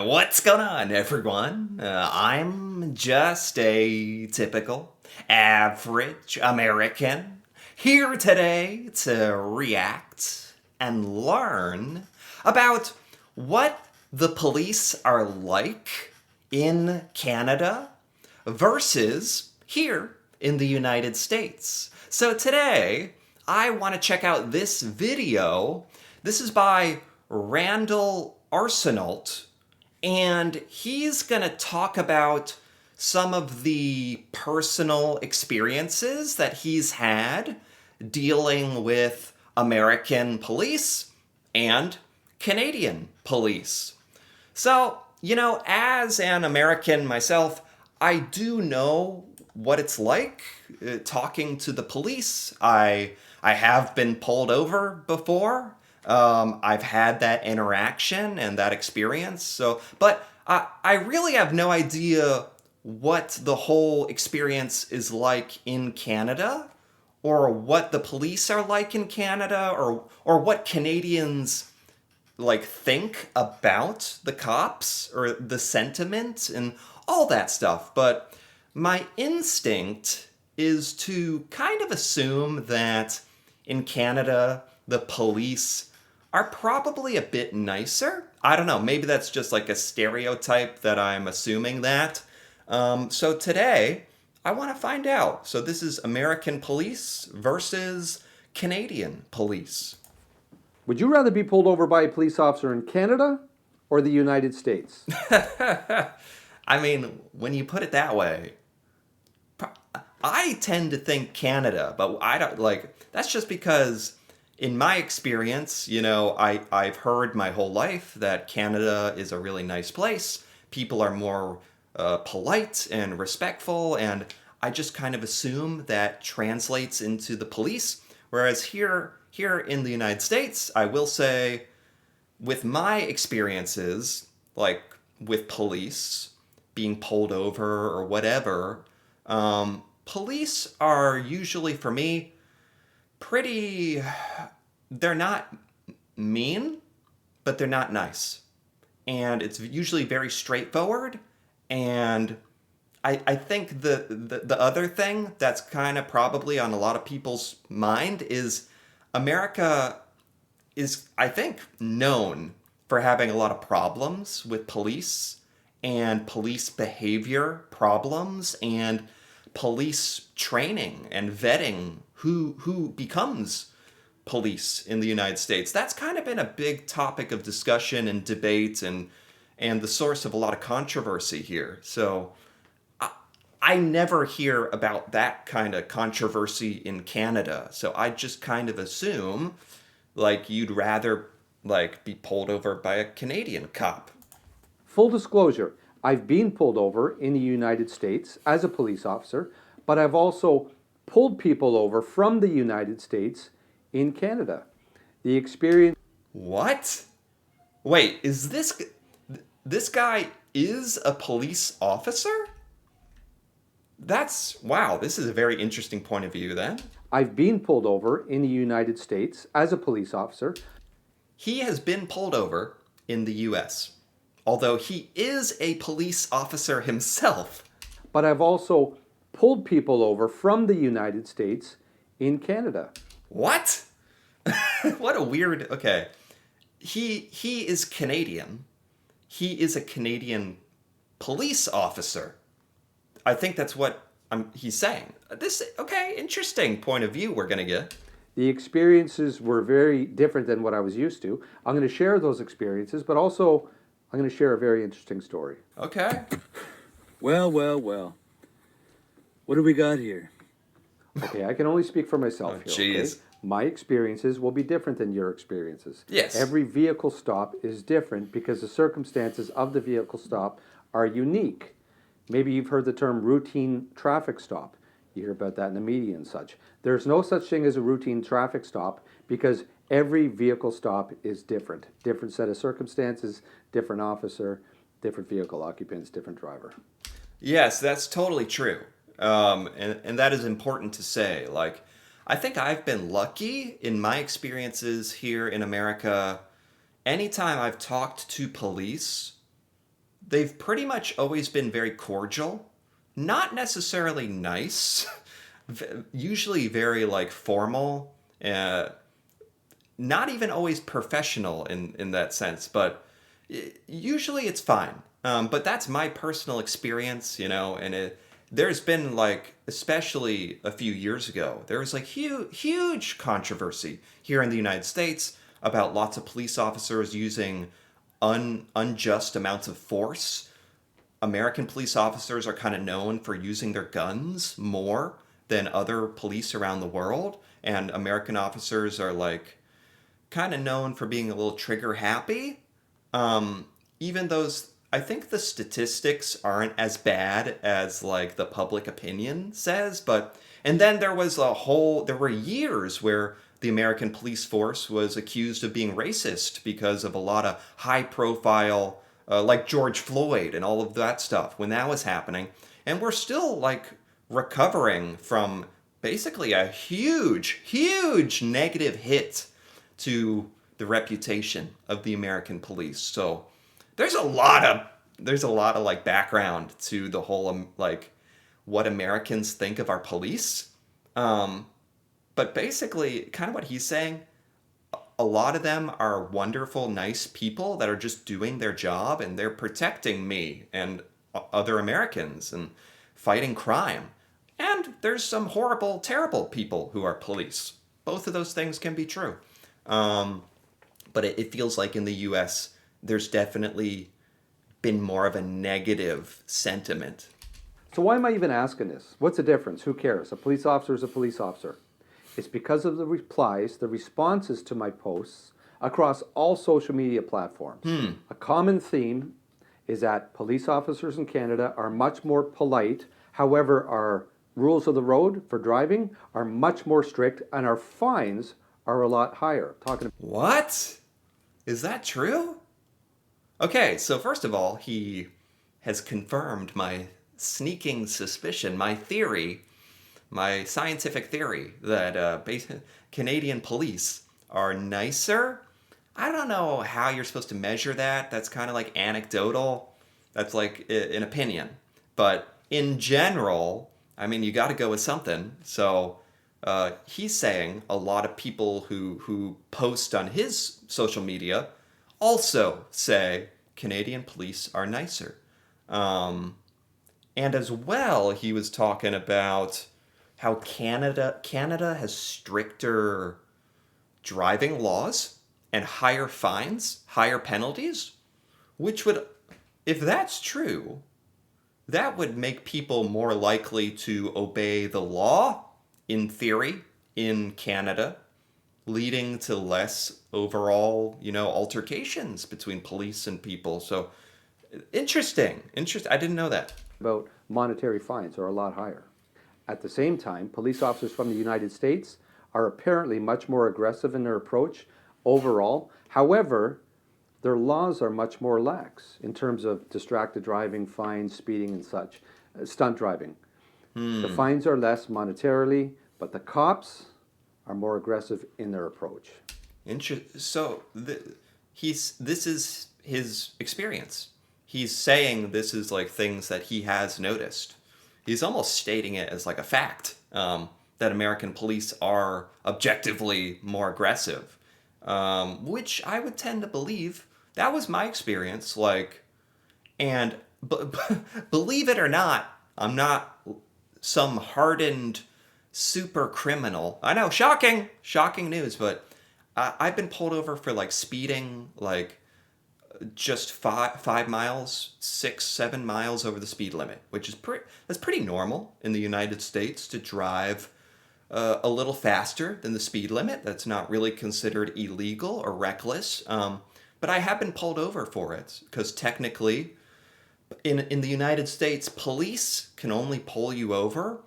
What's going on, everyone? I'm just a typical, average American here today to react and learn about what the police are like in Canada versus here in the United States. So today, I want to check out this video. This is by Randall Arsenault, and he's going to talk about some of the personal experiences that he's had dealing with American police and Canadian police. So, as an American myself, I do know what it's like talking to the police. I have been pulled over before. I've had that interaction and that experience. But I really have no idea what the whole experience is like in Canada, or what the police are like in Canada, or what Canadians like think about the cops or the sentiment and all that stuff. But my instinct is to kind of assume that in Canada the police are probably a bit nicer. I don't know, maybe that's just like a stereotype that I'm assuming that. So today I want to find out. So this is American police versus Canadian police. Would you rather be pulled over by a police officer in Canada or the United States? I mean, when you put it that way, I tend to think Canada, but I don't like that's just because in my experience, I've heard my whole life that Canada is a really nice place. People are more polite and respectful, and I just kind of assume that translates into the police. Whereas here in the United States, I will say, with my experiences, like with police being pulled over or whatever, police are usually, for me, pretty. They're not mean, but they're not nice. And it's usually very straightforward. And I think the other thing that's kind of probably on a lot of people's mind is America is, I think, known for having a lot of problems with police and police behavior problems and police training and vetting who becomes police in the United States. That's kind of been a big topic of discussion and debate and the source of a lot of controversy here. So I never hear about that kind of controversy in Canada. So I just kind of assume like you'd rather like be pulled over by a Canadian cop. Full disclosure, I've been pulled over in the United States as a police officer, but I've also pulled people over from the United States in Canada. The experience. What? Wait, is this guy is a police officer? That's wow, this is a very interesting point of view then. I've been pulled over in the United States as a police officer. He has been pulled over in the US, although he is a police officer himself. But I've also pulled people over from the United States in Canada. What? What a weird. Okay. He is Canadian. He is a Canadian police officer. I think that's what he's saying. This okay, interesting point of view we're going to get. The experiences were very different than what I was used to. I'm going to share those experiences, but also I'm going to share a very interesting story. Okay. Well, well, well. What do we got here? Okay, I can only speak for myself Oh, here. Okay? jeez. My experiences will be different than your experiences. Yes. Every vehicle stop is different because the circumstances of the vehicle stop are unique. Maybe you've heard the term routine traffic stop. You hear about that in the media and such. There's no such thing as a routine traffic stop because every vehicle stop is different. Different set of circumstances, different officer, different vehicle occupants, different driver. Yes, that's totally true. And that is important to say. Like, I think I've been lucky in my experiences here in America. Anytime I've talked to police, they've pretty much always been very cordial, not necessarily nice, usually very like formal, uh, not even always professional in that sense, but usually it's fine. But that's my personal experience, and there's been like, especially a few years ago, there was like huge controversy here in the United States about lots of police officers using unjust amounts of force. American police officers are kind of known for using their guns more than other police around the world, and American officers are like kind of known for being a little trigger happy. Even those, I think the statistics aren't as bad as like the public opinion says, but and then there were years where the American police force was accused of being racist because of a lot of high profile, like George Floyd and all of that stuff when that was happening. And we're still like recovering from basically a huge negative hit to the reputation of the American police. So there's a lot of like background to the whole like what Americans think of our police. But basically, kind of what he's saying, a lot of them are wonderful, nice people that are just doing their job and they're protecting me and other Americans and fighting crime. And there's some horrible, terrible people who are police. Both of those things can be true. But it feels like in the US, there's definitely been more of a negative sentiment. So why am I even asking this? What's the difference? Who cares? A police officer is a police officer. It's because of the replies, the responses to my posts across all social media platforms. A common theme is that police officers in Canada are much more polite. However, our rules of the road for driving are much more strict and our fines are a lot higher. What? Is that true? Okay, so first of all, he has confirmed my sneaking suspicion, my theory, my scientific theory that Canadian police are nicer. I don't know how you're supposed to measure that. That's kind of like anecdotal. That's like an opinion. But in general, I mean, you got to go with something. So he's saying a lot of people who post on his social media also say Canadian police are nicer. And as well, he was talking about how Canada has stricter driving laws and higher fines, higher penalties, which would, if that's true, that would make people more likely to obey the law, in theory, in Canada, leading to less overall, altercations between police and people. So interesting. I didn't know that. About monetary fines are a lot higher. At the same time, police officers from the United States are apparently much more aggressive in their approach overall. However, their laws are much more lax in terms of distracted driving, fines, speeding, and such, stunt driving. The fines are less monetarily, but the cops are more aggressive in their approach. So this is his experience. He's saying this is like things that he has noticed. He's almost stating it as like a fact, that American police are objectively more aggressive, which I would tend to believe. That was my experience. And believe it or not, I'm not some hardened super criminal. I know, shocking news, but I've been pulled over for like speeding, like just 5 miles, 6-7 miles over the speed limit, which is that's pretty normal in the United States to drive a little faster than the speed limit. That's not really considered illegal or reckless. But I have been pulled over for it because technically, in the United States, police can only pull you over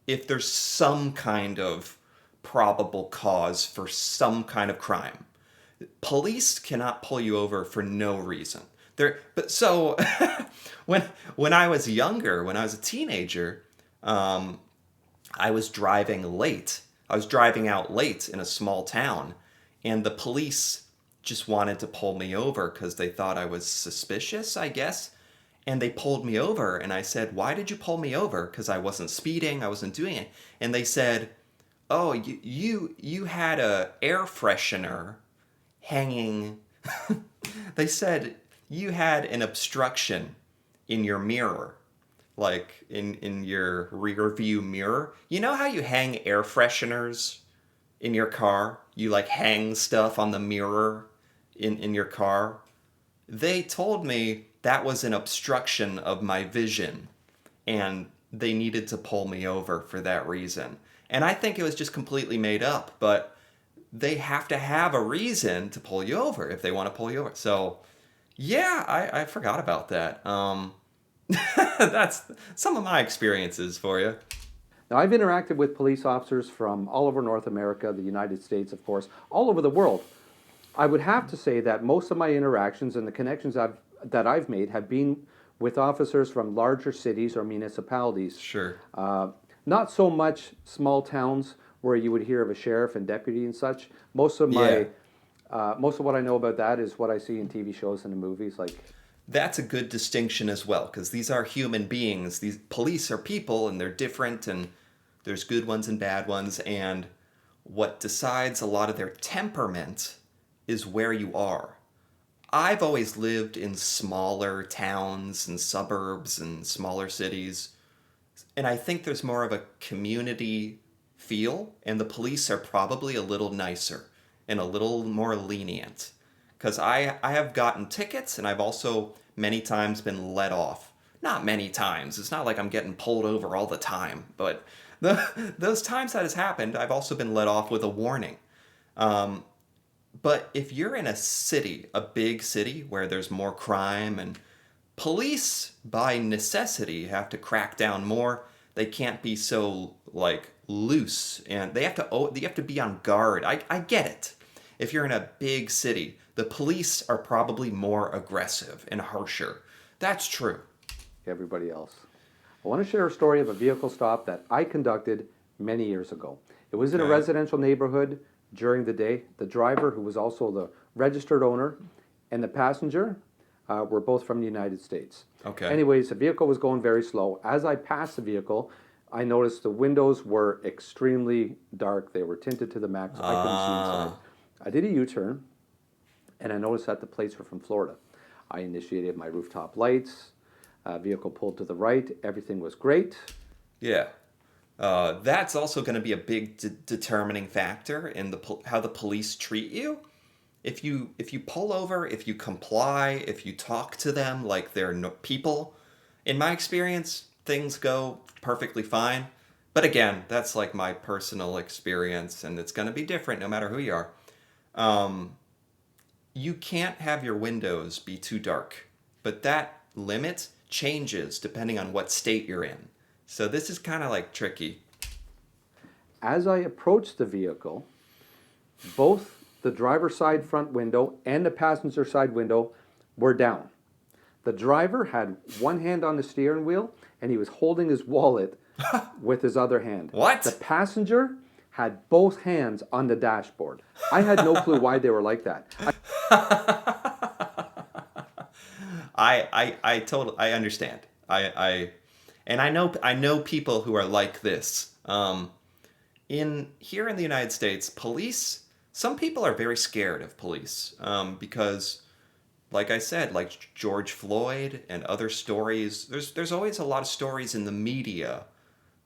if there's some kind of probable cause for some kind of crime. Police cannot pull you over for no reason. When I was younger, when I was a teenager, I was driving late. I was driving out late in a small town, and the police just wanted to pull me over because they thought I was suspicious, I guess. And they pulled me over, and I said, "Why did you pull me over?" Because I wasn't speeding, I wasn't doing it. And they said, "Oh, you had a air freshener hanging." They said you had an obstruction in your mirror, like in your rear view mirror. You know how you hang air fresheners in your car? You like hang stuff on the mirror in your car. They told me that was an obstruction of my vision, and they needed to pull me over for that reason. And I think it was just completely made up, but they have to have a reason to pull you over if they want to pull you over. So, yeah, I forgot about that. That's some of my experiences for you. Now, I've interacted with police officers from all over North America, the United States, of course, all over the world. I would have to say that most of my interactions and the connections that I've made have been with officers from larger cities or municipalities. Sure. Not so much small towns where you would hear of a sheriff and deputy and such. Yeah. Most of what I know about that is what I see in TV shows and in movies. Like, That's a good distinction as well, because these are human beings. These police are people, and they're different, and there's good ones and bad ones. And what decides a lot of their temperament is where you are. I've always lived in smaller towns and suburbs and smaller cities, and I think there's more of a community feel, and the police are probably a little nicer and a little more lenient. Because I have gotten tickets, and I've also many times been let off. Not many times. It's not like I'm getting pulled over all the time, but those times that has happened, I've also been let off with a warning. But if you're in a city, a big city where there's more crime and police by necessity have to crack down more, they can't be so like loose, and they have to be on guard. I get it. If you're in a big city, the police are probably more aggressive and harsher. That's true. everybody else. I want to share a story of a vehicle stop that I conducted many years ago. It was in a Okay. residential neighborhood during the day. The driver, who was also the registered owner, and the passenger were both from the United States. Okay. Anyways, the vehicle was going very slow. As I passed the vehicle, I noticed the windows were extremely dark. They were tinted to the max. I couldn't see inside. I did a U-turn, and I noticed that the plates were from Florida. I initiated my rooftop lights. Vehicle pulled to the right. Everything was great. Yeah. That's also going to be a big determining factor in how the police treat you. If you pull over, if you comply, if you talk to them like they're people, in my experience, things go perfectly fine. But again, that's like my personal experience, and it's going to be different no matter who you are. You can't have your windows be too dark, but that limit changes depending on what state you're in. So this is kind of like tricky. As I approached the vehicle, both the driver's side front window and the passenger side window were down. The driver had one hand on the steering wheel, and he was holding his wallet with his other hand. What? The passenger had both hands on the dashboard. I had no clue why they were like that. I understand. And I know people who are like this. Here in the United States, police, some people are very scared of police, because like I said, like George Floyd and other stories, there's always a lot of stories in the media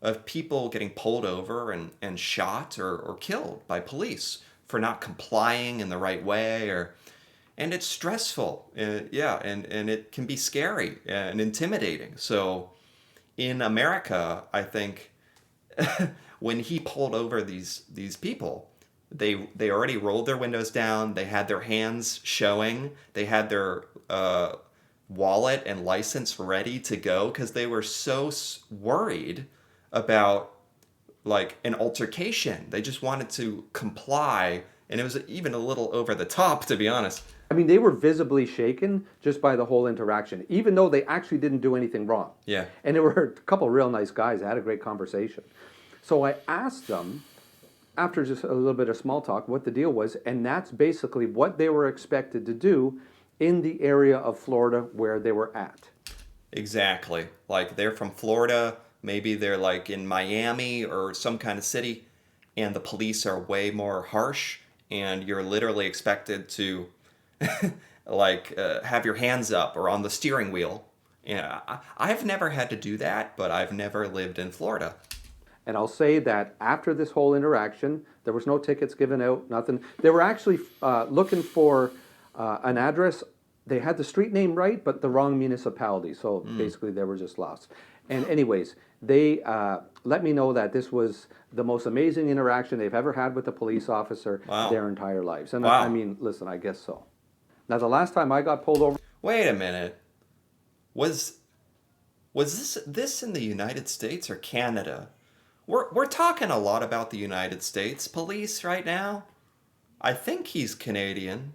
of people getting pulled over and shot or killed by police for not complying in the right way, and it's stressful. Yeah, and it can be scary and intimidating. So in America, I think when he pulled over these people, they already rolled their windows down. They had their hands showing. They had their wallet and license ready to go because they were so worried about like an altercation. They just wanted to comply, and it was even a little over the top, to be honest. I mean, they were visibly shaken just by the whole interaction, even though they actually didn't do anything wrong. Yeah. And there were a couple of real nice guys. I had a great conversation. So I asked them, after just a little bit of small talk, what the deal was, and that's basically what they were expected to do in the area of Florida where they were at. Exactly. Like they're from Florida, maybe they're like in Miami or some kind of city, and the police are way more harsh, and you're literally expected to have your hands up or on the steering wheel. Yeah, I've never had to do that, but I've never lived in Florida. And I'll say that after this whole interaction, there was no tickets given out, nothing. They were actually looking for an address. They had the street name right, but the wrong municipality. So basically, they were just lost. And anyways, they let me know that this was the most amazing interaction they've ever had with a police officer Wow. their entire lives. And Wow. I mean, listen, I guess so. Now, the last time I got pulled over, Wait a minute. Was was this in the United States or Canada? We're talking a lot about the United States police right now. I think he's Canadian.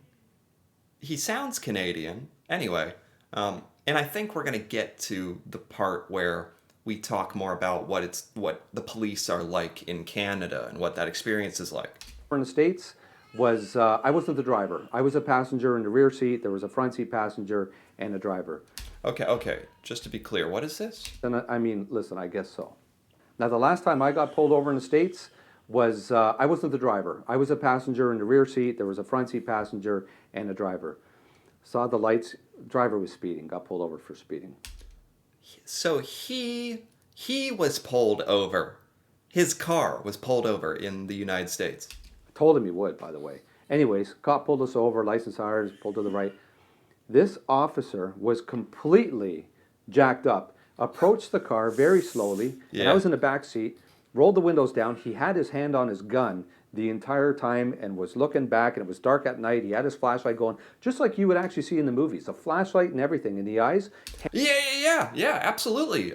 He sounds Canadian. Anyway, and I think we're gonna get to the part where we talk more about what the police are like in Canada and what that experience is like. in the States was I wasn't the driver. I was a passenger in the rear seat. There was a front seat passenger and a driver. Okay, okay. Just to be clear, what is this? And I mean, listen, I guess so. Now, the last time I got pulled over in the States was I wasn't the driver. I was a passenger in the rear seat. There was a front seat passenger and a driver. Saw the lights. Driver was speeding. Got pulled over for speeding. So he was pulled over. His car was pulled over in the United States. Told him he would, by the way. Anyways, cop pulled us over. License hours pulled to the right. This officer was completely jacked up. Approached the car very slowly, and Yeah. I was in the back seat. Rolled the windows down. He had his hand on his gun the entire time and was looking back. And it was dark at night. He had his flashlight going, just like you would actually see in the movies. A flashlight and everything in the eyes. Yeah, absolutely.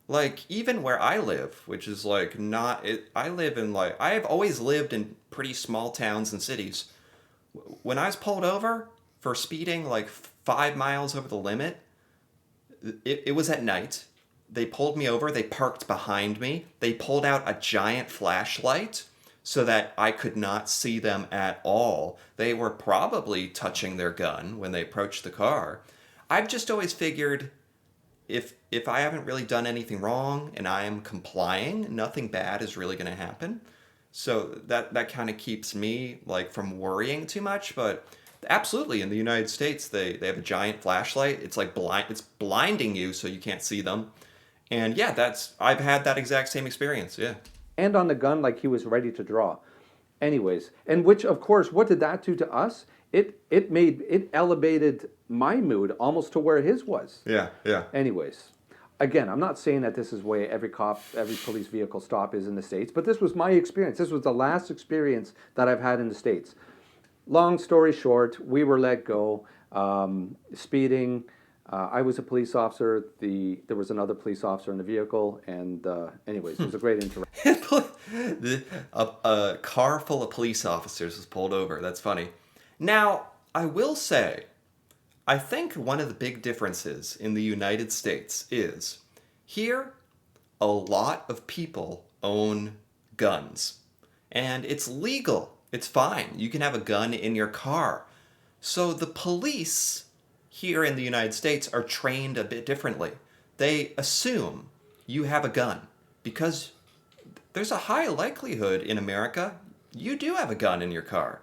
Like even where I live, which is like not it. I live in like I have always lived in pretty small towns and cities. When I was pulled over for speeding like 5 miles over the limit, it was at night. They pulled me over. They parked behind me. They pulled out a giant flashlight so that I could not see them at all. They were probably touching their gun when they approached the car. I've just always figured if I haven't really done anything wrong and I am complying, nothing bad is really going to happen. So that kind of keeps me like from worrying too much. But absolutely, in the United States, they have a giant flashlight. It's like it's blinding you so you can't see them. And yeah, I've had that exact same experience. Yeah. Hand on the gun like he was ready to draw. Anyways, and which of course, what did that do to us? It elevated my mood almost to where his was. Yeah. Anyways, again, I'm not saying that this is where every police vehicle stop is in the States, but this was my experience. This was the last experience that I've had in the States. Long story short, we were let go, speeding. I was a police officer. There was another police officer in the vehicle, and anyways, it was a great interaction. A car full of police officers was pulled over. That's funny. Now, I will say, I think one of the big differences in the United States is here, a lot of people own guns. And it's legal. It's fine. You can have a gun in your car. So the police here in the United States are trained a bit differently. They assume you have a gun because there's a high likelihood in America you do have a gun in your car.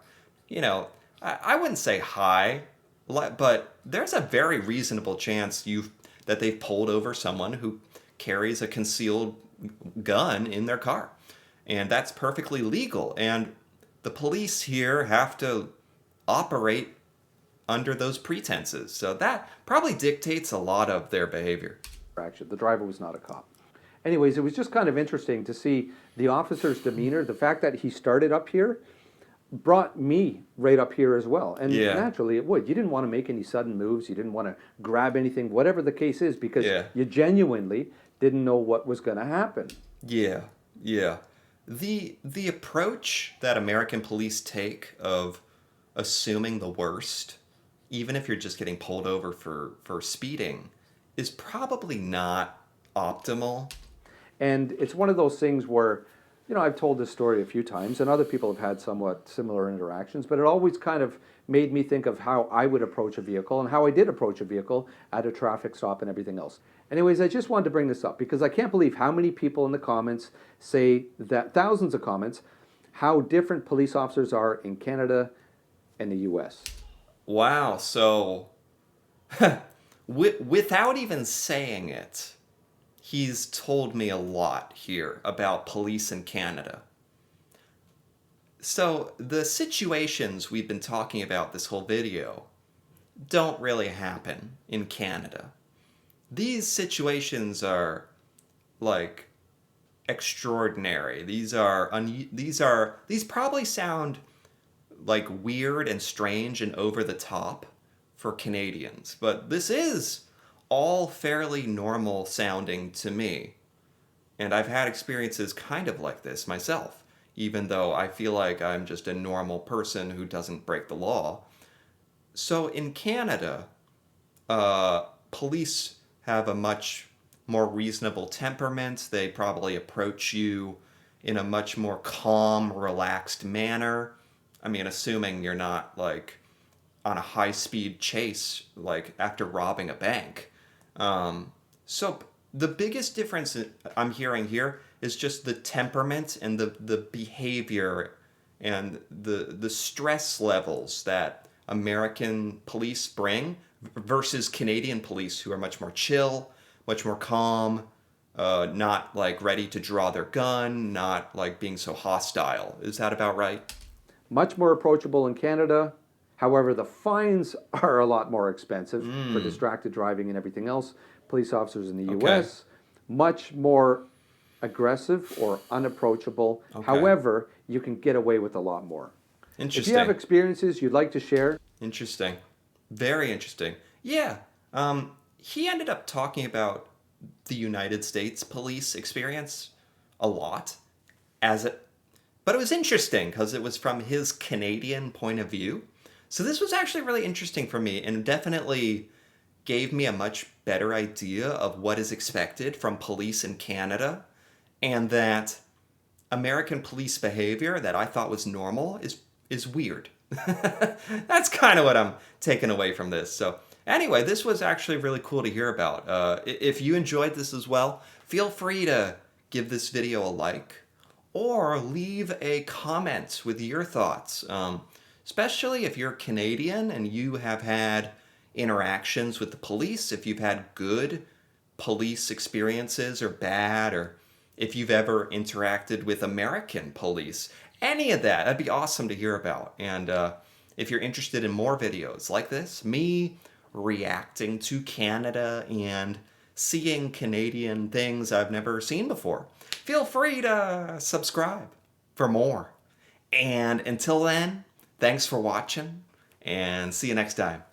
You know, I wouldn't say high, but there's a very reasonable chance that they've pulled over someone who carries a concealed gun in their car. And that's perfectly legal. And the police here have to operate under those pretenses. So that probably dictates a lot of their behavior. The driver was not a cop. Anyways, it was just kind of interesting to see the officer's demeanor. The fact that he started up here brought me right up here as well. And Yeah. naturally it would. You didn't want to make any sudden moves. You didn't want to grab anything, whatever the case is, because Yeah. you genuinely didn't know what was going to happen. Yeah. The approach that American police take of assuming the worst, even if you're just getting pulled over for speeding, is probably not optimal. And it's one of those things where You know, I've told this story a few times, and other people have had somewhat similar interactions, but it always kind of made me think of how I would approach a vehicle and how I did approach a vehicle at a traffic stop and everything else. Anyways, I just wanted to bring this up because I can't believe how many people in the comments say that, thousands of comments, how different police officers are in Canada and the US. Wow, so without even saying it, he's told me a lot here about police in Canada. So the situations we've been talking about this whole video don't really happen in Canada. These situations are like extraordinary. These probably sound like weird and strange and over the top for Canadians, but this is all fairly normal sounding to me. And I've had experiences kind of like this myself, even though I feel like I'm just a normal person who doesn't break the law. So in Canada, police have a much more reasonable temperament. They probably approach you in a much more calm, relaxed manner. I mean, assuming you're not like on a high-speed chase, like after robbing a bank. So the biggest difference I'm hearing here is just the temperament and the behavior and the stress levels that American police bring versus Canadian police, who are much more chill, much more calm, not like ready to draw their gun, not like being so hostile. Is that about right? Much more approachable in Canada. However, the fines are a lot more expensive for distracted driving and everything else. Police officers in the US, much more aggressive or unapproachable. Okay. However, you can get away with a lot more. If Interesting. you have experiences you'd like to share, Interesting. Very interesting. Yeah. He ended up talking about the United States police experience a lot but it was interesting because it was from his Canadian point of view. So this was actually really interesting for me and definitely gave me a much better idea of what is expected from police in Canada, and that American police behavior that I thought was normal is weird. That's kind of what I'm taking away from this. So anyway, this was actually really cool to hear about. If you enjoyed this as well, feel free to give this video a like or leave a comment with your thoughts. Especially if you're Canadian and you have had interactions with the police, if you've had good police experiences or bad, or if you've ever interacted with American police. Any of that, that'd be awesome to hear about. And if you're interested in more videos like this, me reacting to Canada and seeing Canadian things I've never seen before, feel free to subscribe for more. And until then, thanks for watching, and see you next time.